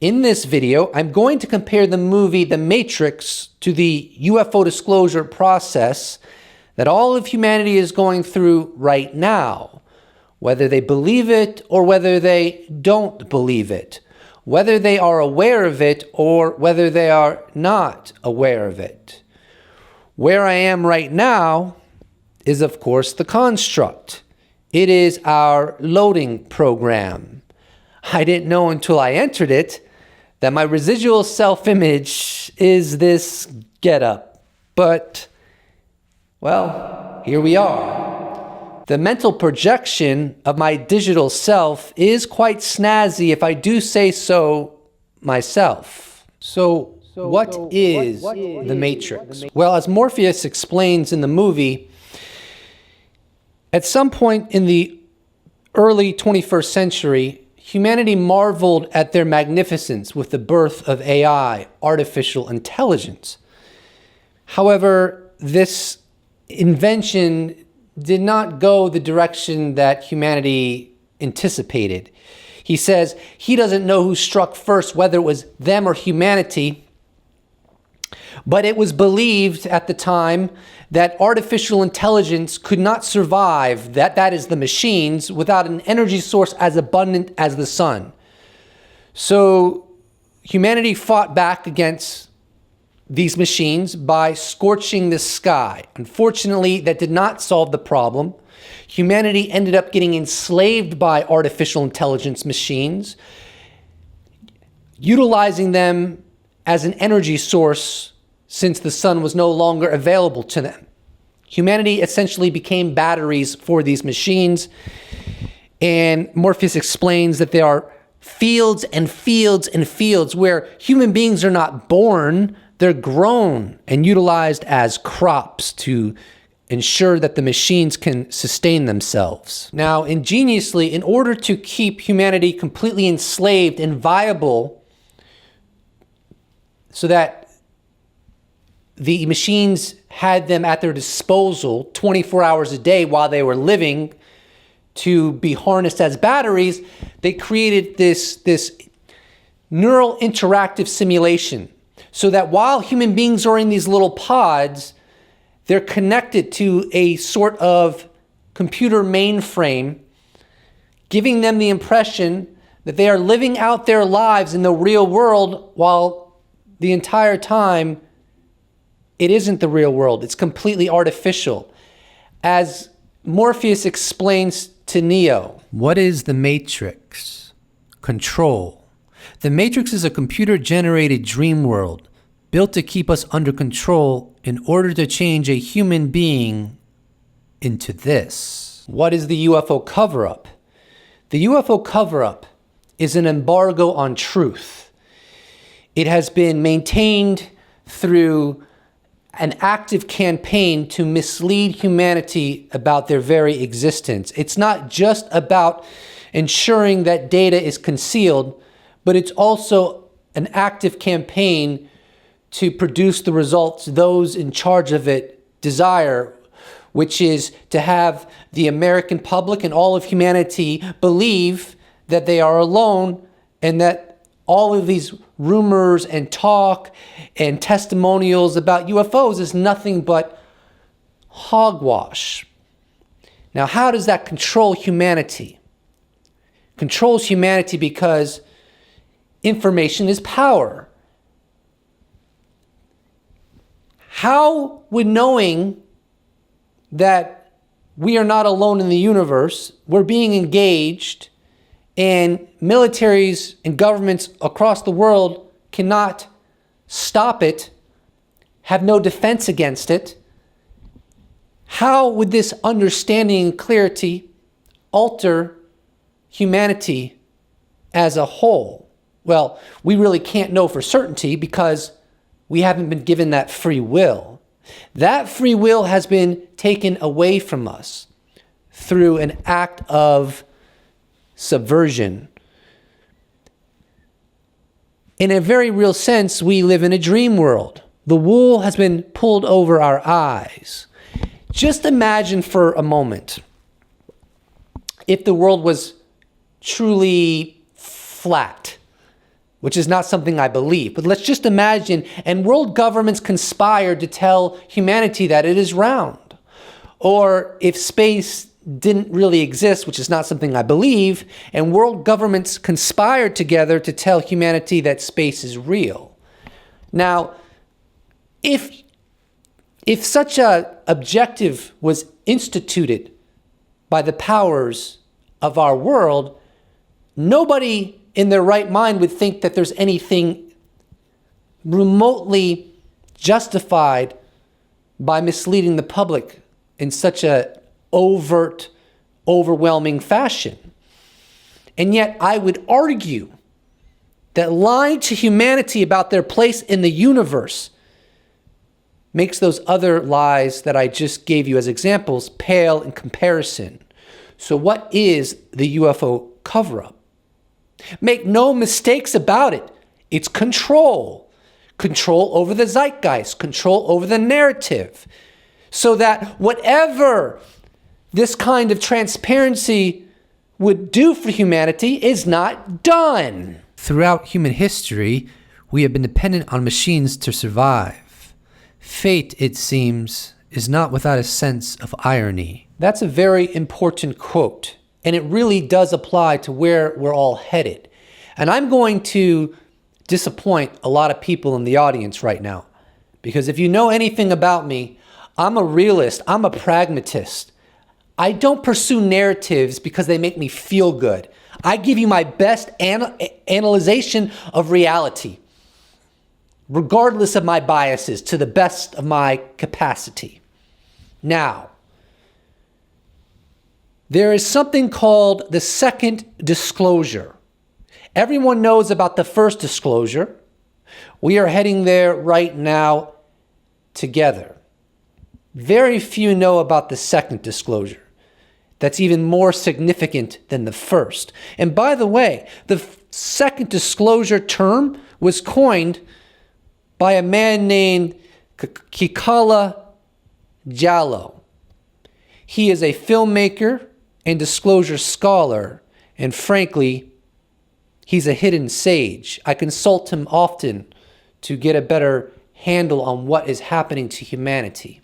In this video, I'm going to compare the movie The Matrix to the UFO disclosure process that all of humanity is going through right now, whether they believe it or whether they don't believe it, whether they are aware of it or whether they are not aware of it. Where I am right now is, of course, the construct. It is our loading program. I didn't know until I entered it that my residual self-image is this getup. But, well, here we are. The mental projection of my digital self is quite snazzy, if I do say so myself. So what is the Matrix? Well, as Morpheus explains in the movie, at some point in the early 21st century, humanity marveled at their magnificence with the birth of AI, artificial intelligence. However, this invention did not go the direction that humanity anticipated. He says he doesn't know who struck first, whether it was them or humanity, but it was believed at the time that artificial intelligence could not survive, that is the machines, without an energy source as abundant as the sun. So humanity fought back against these machines by scorching the sky. Unfortunately, that did not solve the problem. Humanity ended up getting enslaved by artificial intelligence machines, utilizing them as an energy source since the sun was no longer available to them. Humanity essentially became batteries for these machines. And Morpheus explains that there are fields and fields and fields where human beings are not born, they're grown and utilized as crops to ensure that the machines can sustain themselves. Now, ingeniously, in order to keep humanity completely enslaved and viable so that the machines had them at their disposal 24 hours a day while they were living to be harnessed as batteries, they created this neural interactive simulation so that while human beings are in these little pods, they're connected to a sort of computer mainframe, giving them the impression that they are living out their lives in the real world while the entire time it isn't the real world. It's completely artificial. As Morpheus explains to Neo, what is the Matrix? Control. The Matrix is a computer-generated dream world built to keep us under control in order to change a human being into this. What is the UFO cover-up? The UFO cover-up is an embargo on truth. It has been maintained through an active campaign to mislead humanity about their very existence. It's not just about ensuring that data is concealed, but it's also an active campaign to produce the results those in charge of it desire, which is to have the American public and all of humanity believe that they are alone and that all of these rumors and talk and testimonials about UFOs is nothing but hogwash. Now, how does that control humanity? Controls humanity because information is power. How would knowing that we are not alone in the universe, we're being engaged, and militaries and governments across the world cannot stop it, have no defense against it, how would this understanding and clarity alter humanity as a whole? Well, we really can't know for certainty because we haven't been given that free will. That free will has been taken away from us through an act of subversion. In a very real sense, we live in a dream world. The wool has been pulled over our eyes. Just imagine for a moment if the world was truly flat, which is not something I believe. But let's just imagine, and world governments conspired to tell humanity that it is round. Or if space didn't really exist, which is not something I believe, and world governments conspired together to tell humanity that space is real. Now, if such a objective was instituted by the powers of our world, nobody in their right mind would think that there's anything remotely justified by misleading the public in such a overt, overwhelming fashion. And yet I would argue that lying to humanity about their place in the universe makes those other lies that I just gave you as examples pale in comparison. So what is the UFO cover-up? Make no mistakes about it. It's control. Control over the zeitgeist, control over the narrative, so that whatever this kind of transparency would do for humanity is not done. Throughout human history, we have been dependent on machines to survive. Fate, it seems, is not without a sense of irony. That's a very important quote, and it really does apply to where we're all headed. And I'm going to disappoint a lot of people in the audience right now, because if you know anything about me, I'm a realist, I'm a pragmatist. I don't pursue narratives because they make me feel good. I give you my best analyzation of reality, regardless of my biases, to the best of my capacity. Now, there is something called the second disclosure. Everyone knows about the first disclosure. We are heading there right now together. Very few know about the second disclosure. That's even more significant than the first. And by the way, the second disclosure term was coined by a man named Kikala Jallow. He is a filmmaker and disclosure scholar, and frankly, he's a hidden sage. I consult him often to get a better handle on what is happening to humanity.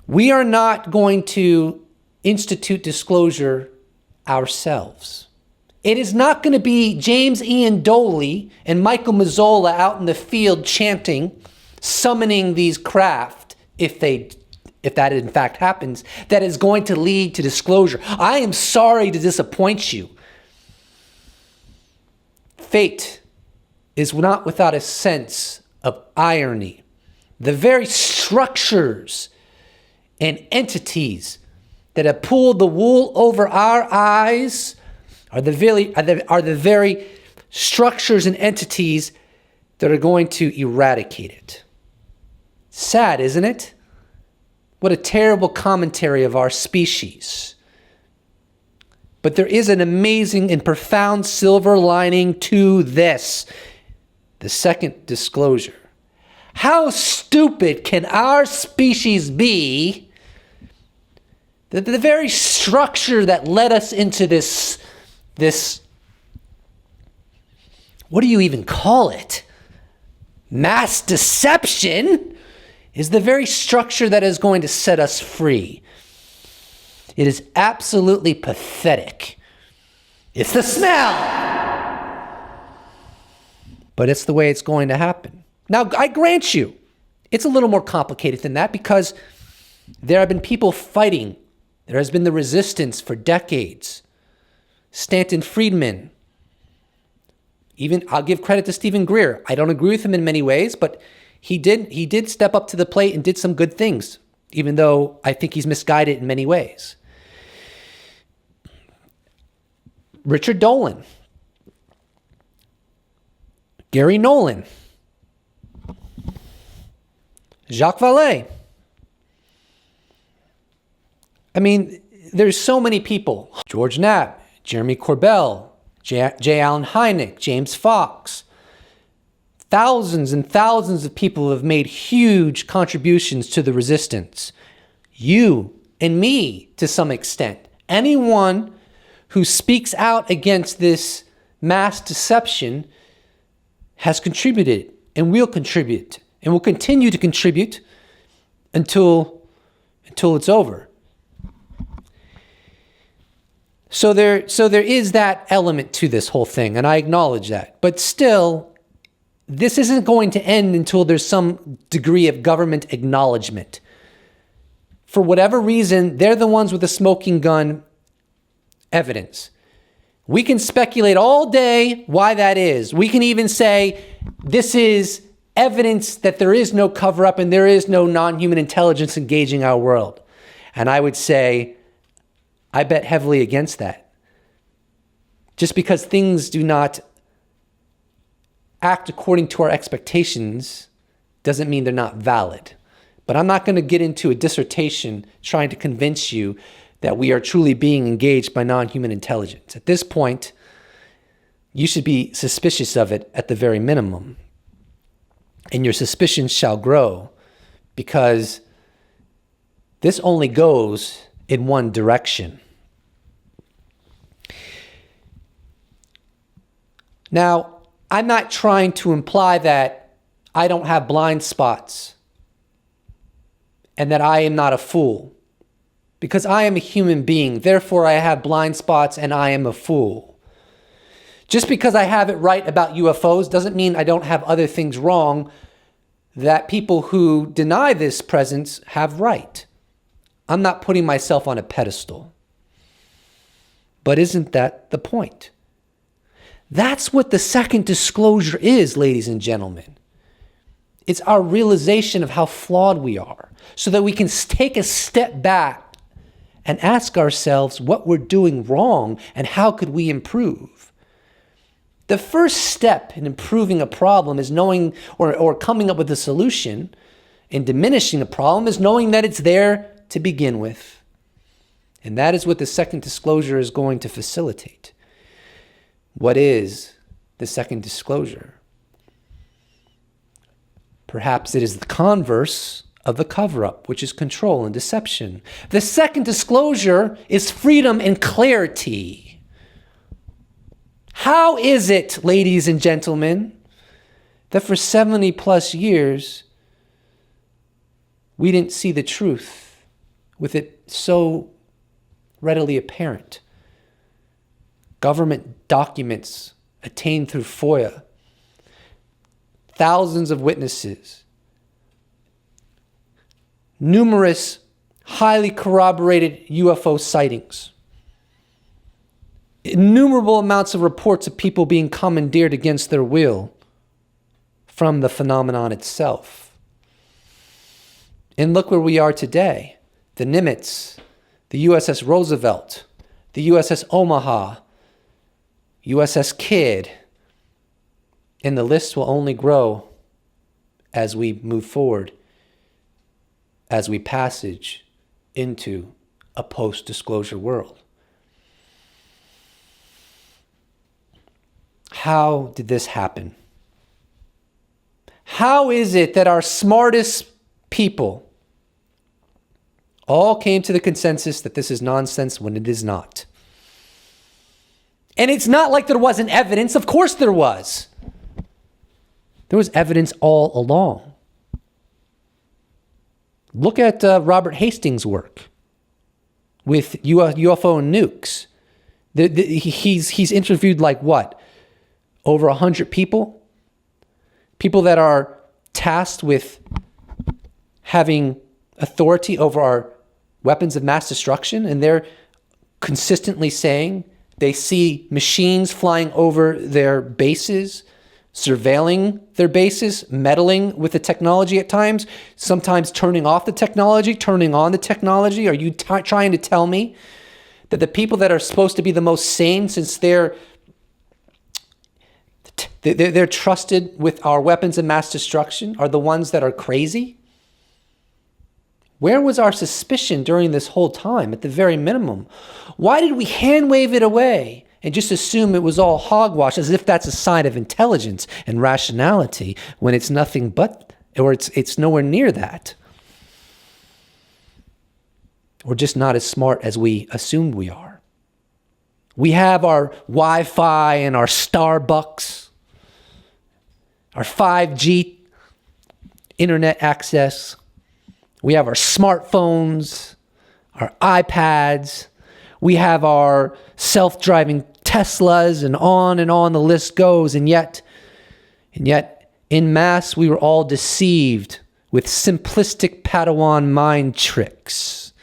We are not going to institute disclosure ourselves. It is not going to be James Ian Doley and Michael Mazzola out in the field chanting, summoning these craft, if that in fact happens, that is going to lead to disclosure. I am sorry to disappoint you. Fate is not without a sense of irony. The very structures and entities that have pulled the wool over our eyes are the very structures and entities that are going to eradicate it. Sad, isn't it? What a terrible commentary of our species. But there is an amazing and profound silver lining to this, the second disclosure. How stupid can our species be that the very structure that led us into this, what do you even call it? Mass deception is the very structure that is going to set us free. It is absolutely pathetic. It's the smell. But it's the way it's going to happen. Now, I grant you, it's a little more complicated than that because there have been people fighting. There has been the resistance for decades. Stanton Friedman. Even, I'll give credit to Stephen Greer. I don't agree with him in many ways, but he did step up to the plate and did some good things, even though I think he's misguided in many ways. Richard Dolan. Gary Nolan. Jacques Vallée. I mean, there's so many people. George Knapp, Jeremy Corbell, J. Allen Hynek, James Fox. Thousands and thousands of people have made huge contributions to the resistance. You and me, to some extent. Anyone who speaks out against this mass deception has contributed and will contribute and will continue to contribute until it's over. So there is that element to this whole thing, and I acknowledge that. But still, this isn't going to end until there's some degree of government acknowledgement. For whatever reason, they're the ones with the smoking gun evidence. We can speculate all day why that is. We can even say this is evidence that there is no cover-up and there is no non-human intelligence engaging our world. And I would say, I bet heavily against that. Just because things do not act according to our expectations doesn't mean they're not valid. But I'm not going to get into a dissertation trying to convince you that we are truly being engaged by non-human intelligence. At this point, you should be suspicious of it at the very minimum. And your suspicions shall grow, because this only goes in one direction. Now, I'm not trying to imply that I don't have blind spots and that I am not a fool, because I am a human being. Therefore, I have blind spots and I am a fool. Just because I have it right about UFOs doesn't mean I don't have other things wrong that people who deny this presence have right. I'm not putting myself on a pedestal. But isn't that the point? That's what the second disclosure is, ladies and gentlemen. It's our realization of how flawed we are, so that we can take a step back and ask ourselves what we're doing wrong and how could we improve. The first step in improving a problem is knowing or coming up with a solution, and diminishing a problem is knowing that it's there to begin with. And that is what the second disclosure is going to facilitate. What is the second disclosure? Perhaps it is the converse of the cover-up, which is control and deception. The second disclosure is freedom and clarity. How is it, ladies and gentlemen, that for 70 plus years, we didn't see the truth with it so readily apparent? Government documents attained through FOIA, thousands of witnesses, numerous highly corroborated UFO sightings, innumerable amounts of reports of people being commandeered against their will from the phenomenon itself. And look where we are today. The Nimitz, the USS Roosevelt, the USS Omaha, USS Kidd, and the list will only grow as we move forward, as we passage into a post-disclosure world. How did this happen? How is it that our smartest people all came to the consensus that this is nonsense when it is not? And it's not like there wasn't evidence. Of course there was. There was evidence all along. Look at Robert Hastings' work with UFO and nukes. He's interviewed like what? Over 100 people? People that are tasked with having authority over our weapons of mass destruction, and they're consistently saying they see machines flying over their bases, surveilling their bases, meddling with the technology at times, sometimes turning off the technology, turning on the technology. Are you trying to tell me that the people that are supposed to be the most sane, since they're trusted with our weapons of mass destruction, are the ones that are crazy? Where was our suspicion during this whole time, at the very minimum? Why did we hand wave it away and just assume it was all hogwash, as if that's a sign of intelligence and rationality, when it's nothing but, or it's nowhere near that? We're just not as smart as we assumed we are. We have our Wi-Fi and our Starbucks, our 5G internet access. We have our smartphones, our iPads. We have our self-driving Teslas, and on the list goes. And yet, en masse, we were all deceived with simplistic Padawan mind tricks.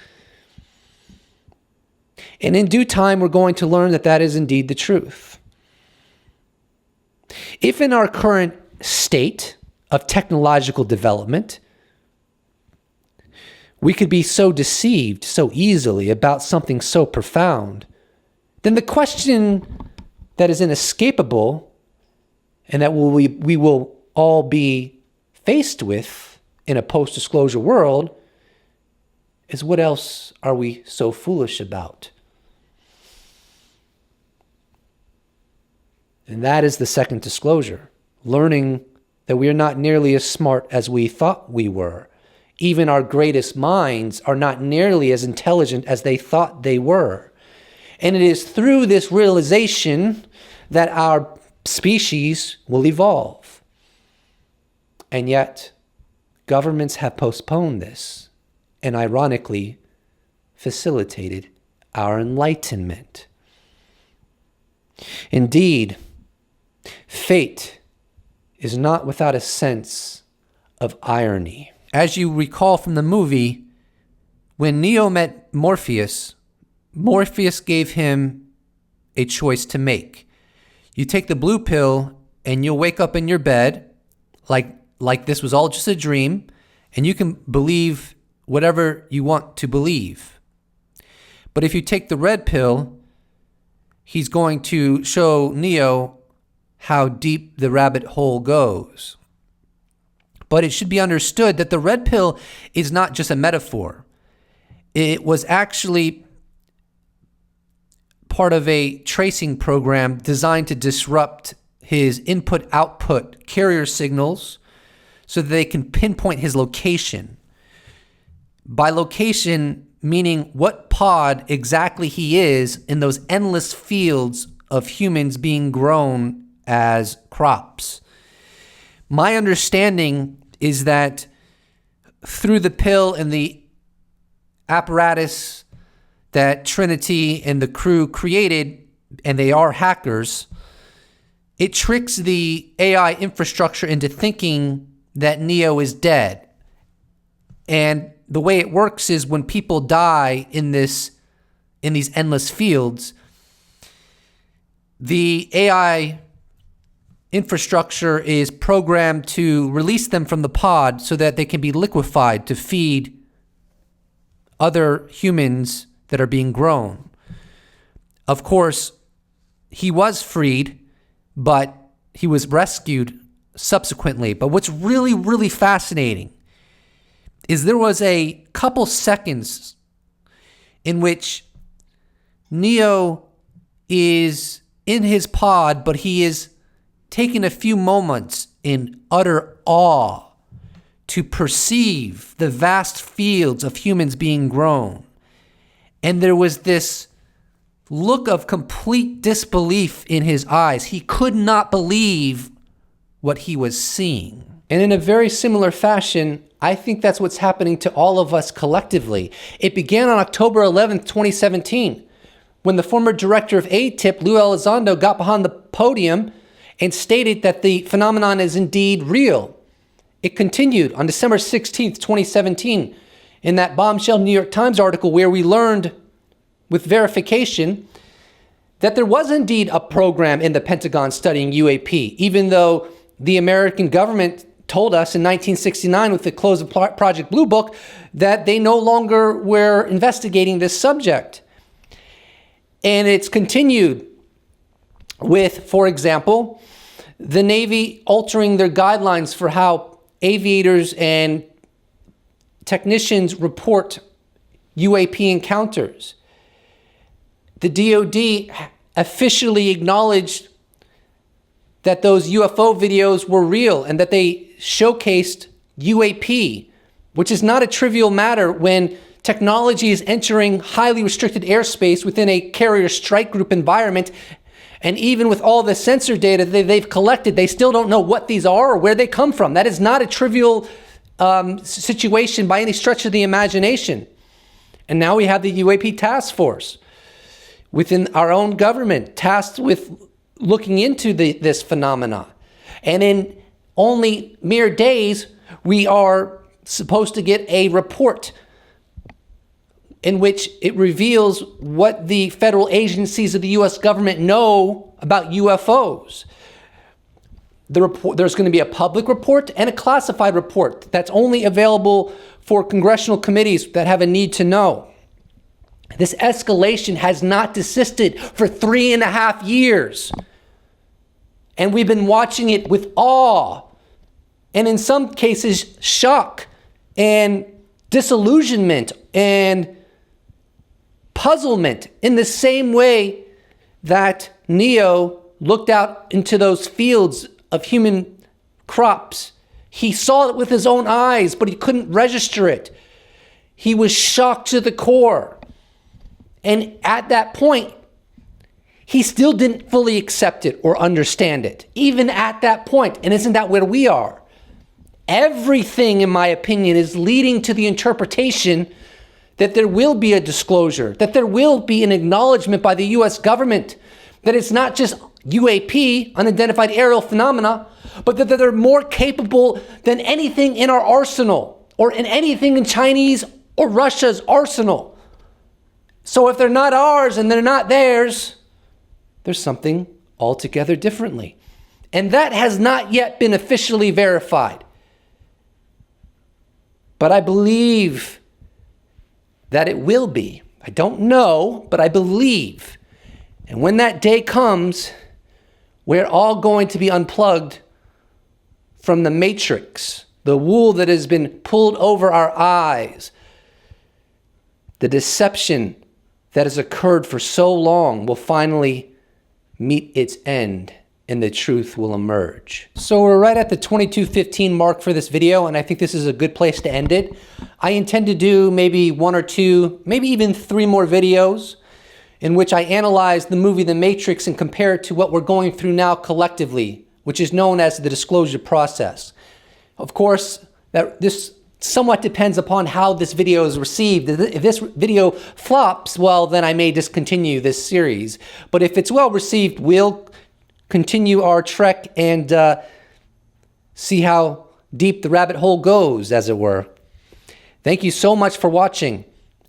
And in due time, we're going to learn that that is indeed the truth. If in our current state of technological development, we could be so deceived so easily about something so profound, then the question that is inescapable and that we will all be faced with in a post-disclosure world is, what else are we so foolish about? And that is the second disclosure, learning that we are not nearly as smart as we thought we were. Even our greatest minds are not nearly as intelligent as they thought they were. And it is through this realization that our species will evolve. And yet, governments have postponed this and ironically facilitated our enlightenment. Indeed, fate is not without a sense of irony. As you recall from the movie, when Neo met Morpheus, Morpheus gave him a choice to make. You take the blue pill and you'll wake up in your bed like this was all just a dream, and you can believe whatever you want to believe. But if you take the red pill, he's going to show Neo how deep the rabbit hole goes. But it should be understood that the red pill is not just a metaphor. It was actually part of a tracing program designed to disrupt his input-output carrier signals so that they can pinpoint his location. By location, meaning what pod exactly he is in those endless fields of humans being grown as crops. My understanding is that through the pill and the apparatus that Trinity and the crew created, and they are hackers, it tricks the AI infrastructure into thinking that Neo is dead. And the way it works is when people die in these endless fields, the AI infrastructure is programmed to release them from the pod so that they can be liquefied to feed other humans that are being grown. Of course, he was freed, but he was rescued subsequently. But what's really, really fascinating is there was a couple seconds in which Neo is in his pod, but he is taking a few moments in utter awe to perceive the vast fields of humans being grown. And there was this look of complete disbelief in his eyes. He could not believe what he was seeing. And in a very similar fashion, I think that's what's happening to all of us collectively. It began on October 11th, 2017, when the former director of ATIP, Lou Elizondo, got behind the podium and stated that the phenomenon is indeed real. It continued on December 16th, 2017, in that bombshell New York Times article where we learned with verification that there was indeed a program in the Pentagon studying UAP, even though the American government told us in 1969 with the close of Project Blue Book that they no longer were investigating this subject. And it's continued with, for example, the Navy altering their guidelines for how aviators and technicians report UAP encounters. The DoD officially acknowledged that those UFO videos were real and that they showcased UAP, which is not a trivial matter when technology is entering highly restricted airspace within a carrier strike group environment. And even with all the sensor data that they've collected, they still don't know what these are or where they come from. That is not a trivial situation by any stretch of the imagination. And now we have the UAP task force within our own government tasked with looking into this phenomena. And in only mere days, we are supposed to get a report in which it reveals what the federal agencies of the U.S. government know about UFOs. There's going to be a public report and a classified report that's only available for congressional committees that have a need to know. This escalation has not desisted for 3.5 years. And we've been watching it with awe and in some cases shock and disillusionment and puzzlement in the same way that Neo looked out into those fields of human crops. He saw it with his own eyes, but he couldn't register it. He was shocked to the core. And at that point, he still didn't fully accept it or understand it, even at that point. And isn't that where we are? Everything, in my opinion, is leading to the interpretation that there will be a disclosure, that there will be an acknowledgement by the U.S. government that it's not just UAP, unidentified aerial phenomena, but that they're more capable than anything in our arsenal or in anything in Chinese or Russia's arsenal. So if they're not ours and they're not theirs, there's something altogether differently. And that has not yet been officially verified. But I believe that it will be. I don't know, but I believe. And when that day comes, we're all going to be unplugged from the matrix, the wool that has been pulled over our eyes, the deception that has occurred for so long will finally meet its end and the truth will emerge. So we're right at the 22:15 mark for this video, and I think this is a good place to end it. I intend to do maybe 1 or 2, maybe even 3 more videos in which I analyze the movie The Matrix and compare it to what we're going through now collectively, which is known as the disclosure process. Of course, this somewhat depends upon how this video is received. If this video flops, well, then I may discontinue this series. But if it's well received, we'll continue our trek and see how deep the rabbit hole goes, as it were. Thank you so much for watching.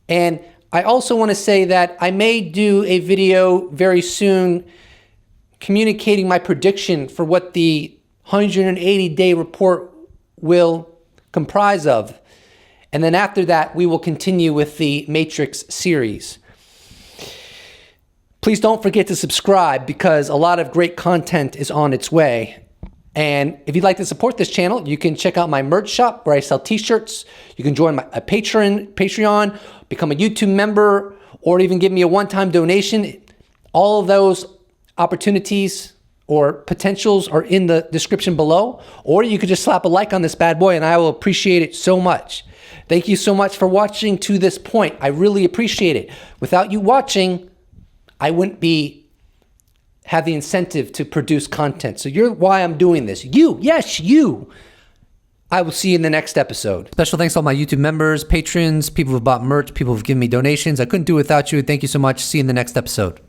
And I also want to say that I may do a video very soon communicating my prediction for what the 180-day report will comprise of. And then after that, we will continue with the Matrix series. Please don't forget to subscribe because a lot of great content is on its way. And if you'd like to support this channel, you can check out my merch shop where I sell t-shirts. You can join a Patreon, become a YouTube member, or even give me a one-time donation. All of those opportunities or potentials are in the description below. Or you could just slap a like on this bad boy and I will appreciate it so much. Thank you so much for watching to this point. I really appreciate it. Without you watching, I wouldn't have the incentive to produce content. So you're why I'm doing this. You, yes, you. I will see you in the next episode. Special thanks to all my YouTube members, patrons, people who've bought merch, people who've given me donations. I couldn't do it without you. Thank you so much. See you in the next episode.